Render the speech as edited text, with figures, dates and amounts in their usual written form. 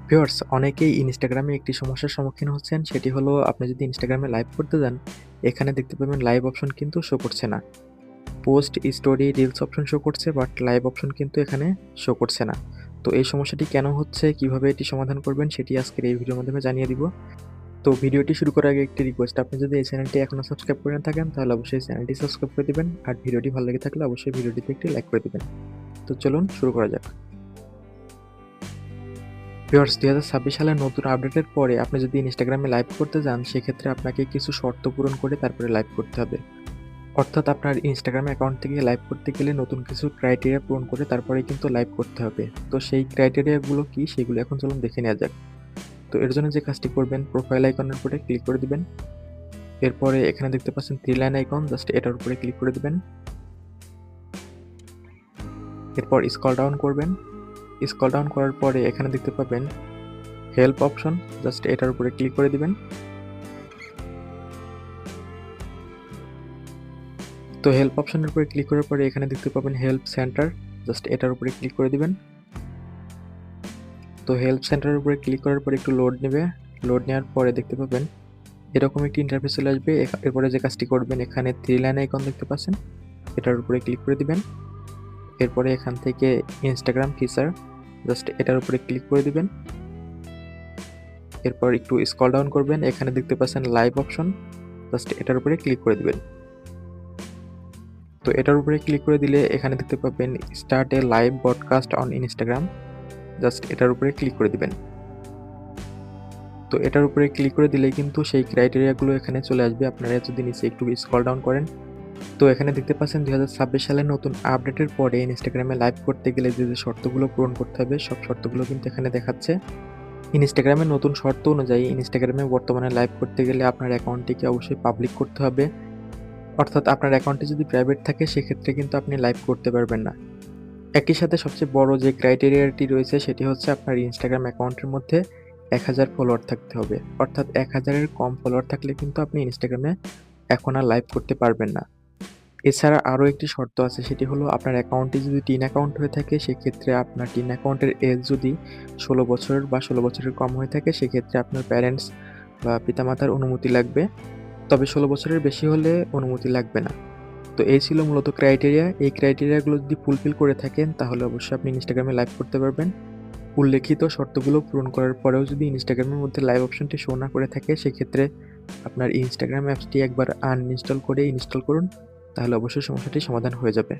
Viewers, অনেকেই ইনস্টাগ্রামে একটি সমস্যার সম্মুখীন হচ্ছেন। সেটি হলো আপনি যদি ইনস্টাগ্রামে লাইভ করতে যান, এখানে দেখতে পাবেন লাইভ অপশন কিন্তু শো করছে না। Post, story, reels option show করছে বাট লাইভ অপশন কিন্তু এখানে শো করছে না। তো এই সমস্যাটি কেন হচ্ছে, কিভাবে এটি সমাধান করবেন সেটি আজকের এই ভিডিওর মাধ্যমে জানিয়ে দিব। তো ভিডিওটি শুরু করার আগে একটি রিকোয়েস্ট, আপনি যদি এই চ্যানেলটি এখনো সাবস্ক্রাইব করে না থাকেন তাহলে অবশ্যই চ্যানেলটি সাবস্ক্রাইব করে দিবেন। আর ভিডিওটি ভালো লেগে থাকলে অবশ্যই ভিডিওটিতে একটি লাইক করে দিবেন। তো চলুন শুরু করা যাক। ভিউয়ার্স, ২০২৬ সালের নতুন আপডেটের পরে আপনি যদি ইনস্টাগ্রামে লাইভ করতে যান, সেক্ষেত্রে আপনাকে কিছু শর্ত পূরণ করে তারপরে লাইভ করতে হবে। অর্থাৎ আপনার ইনস্টাগ্রাম অ্যাকাউন্ট থেকে লাইভ করতে গেলে নতুন কিছু ক্রাইটেরিয়া পূরণ করে তারপরেই কিন্তু লাইভ করতে হবে। তো সেই ক্রাইটেরিয়াগুলো কি, সেগুলো এখন চলুন দেখে নেওয়া যাক। তো এর জন্য যে কাজটি করবেন, প্রোফাইল আইকনের উপরে ক্লিক করে দিবেন। এরপরে এখানে দেখতে পাচ্ছেন 3 লাইন আইকন, জাস্ট এটার উপরে ক্লিক করে দিবেন। এরপর স্ক্রল ডাউন করবেন। স্ক্রল ডাউন করার পরে এখানে দেখতে পাবেন হেল্প অপশন, জাস্ট এটার উপরে ক্লিক করে দিবেন। তো হেল্প অপশনের উপরে ক্লিক করার পরে এখানে দেখতে পাবেন হেল্প সেন্টার, জাস্ট এটার উপরে ক্লিক করে দিবেন। তো হেল্প সেন্টারের উপরে ক্লিক করার পরে একটু লোড নেবে। লোড নেওয়ার পরে দেখতে পাবেন এরকম একটি ইন্টারফেস চলে আসবে। এরপরে যে কাজটি করবেন, এখানে 3 লাইন আইকন দেখতে পাচ্ছেন, এটার উপরে ক্লিক করে দিবেন। এরপরে এখান থেকে ইনস্টাগ্রাম ফিচার, জাস্ট এটার উপরে ক্লিক করে দিবেন। এরপর একটু স্ক্রল ডাউন করবেন, এখানে দেখতে পাচ্ছেন লাইভ অপশন, জাস্ট এটার উপরে ক্লিক করে দিবেন। তো এটার উপরে ক্লিক করে দিলে এখানে দেখতে পাবেন start A live broadcast on Instagram, just এটার উপরে ক্লিক করে দিবেন। তো এটার উপরে ক্লিক করে দিলেই কিন্তু সেই ক্রাইটেরিয়াগুলো এখানে চলে আসবে। আপনারা যদি নিচে একটু স্ক্রল ডাউন করেন, তো এখানে দেখতে পাচ্ছেন ২০২৬ সালের নতুন আপডেটের পরে ইনস্টাগ্রামে লাইভ করতে গেলে যে শর্তগুলো পূরণ করতে হবে, সব শর্তগুলো কিন্তু এখানে দেখাচ্ছে। ইনস্টাগ্রামের নতুন শর্ত অনুযায়ী ইনস্টাগ্রামে বর্তমানে লাইভ করতে গেলে আপনার অ্যাকাউন্টটিকে অবশ্যই পাবলিক করতে হবে। অর্থাৎ আপনার অ্যাকাউন্টটি যদি প্রাইভেট থাকে সেক্ষেত্রে কিন্তু আপনি লাইভ করতে পারবেন না। একই সাথে সবচেয়ে বড় যে ক্রাইটেরিয়াটি রয়েছে সেটি হচ্ছে আপনার ইনস্টাগ্রাম অ্যাকাউন্টের মধ্যে ১,০০০ ফলোয়ার থাকতে হবে। অর্থাৎ ১,০০০ এর কম ফলোয়ার থাকলে কিন্তু আপনি ইনস্টাগ্রামে এখন আর লাইভ করতে পারবেন না। এছাড়া আরও একটি শর্ত আছে, সেটি হলো আপনার অ্যাকাউন্টটি যদি টিন অ্যাকাউন্ট হয়ে থাকে সেক্ষেত্রে আপনার টিন অ্যাকাউন্টের এজ যদি ১৬ বছর বা ১৬ বছরের কম হয়ে থাকে সেক্ষেত্রে আপনার প্যারেন্টস বা পিতামাতার অনুমতি লাগবে। তবে ১৬ বছরের বেশি হলে অনুমতি লাগবে না। তো এই ছিল মূলত ক্রাইটেরিয়া। এই ক্রাইটেরিয়াগুলো যদি ফুলফিল করে থাকেন তাহলে অবশ্যই আপনি ইনস্টাগ্রামে লাইভ করতে পারবেন। উল্লেখিত শর্তগুলো পূরণ করার পরেও যদি ইনস্টাগ্রামের মধ্যে লাইভ অপশনটি শো না করে থাকে সেক্ষেত্রে আপনার ইনস্টাগ্রাম অ্যাপসটি একবার আনইনস্টল করে ইনস্টল করুন। তাহলে অবশ্যই সমস্যাটির সমাধান হয়ে যাবে।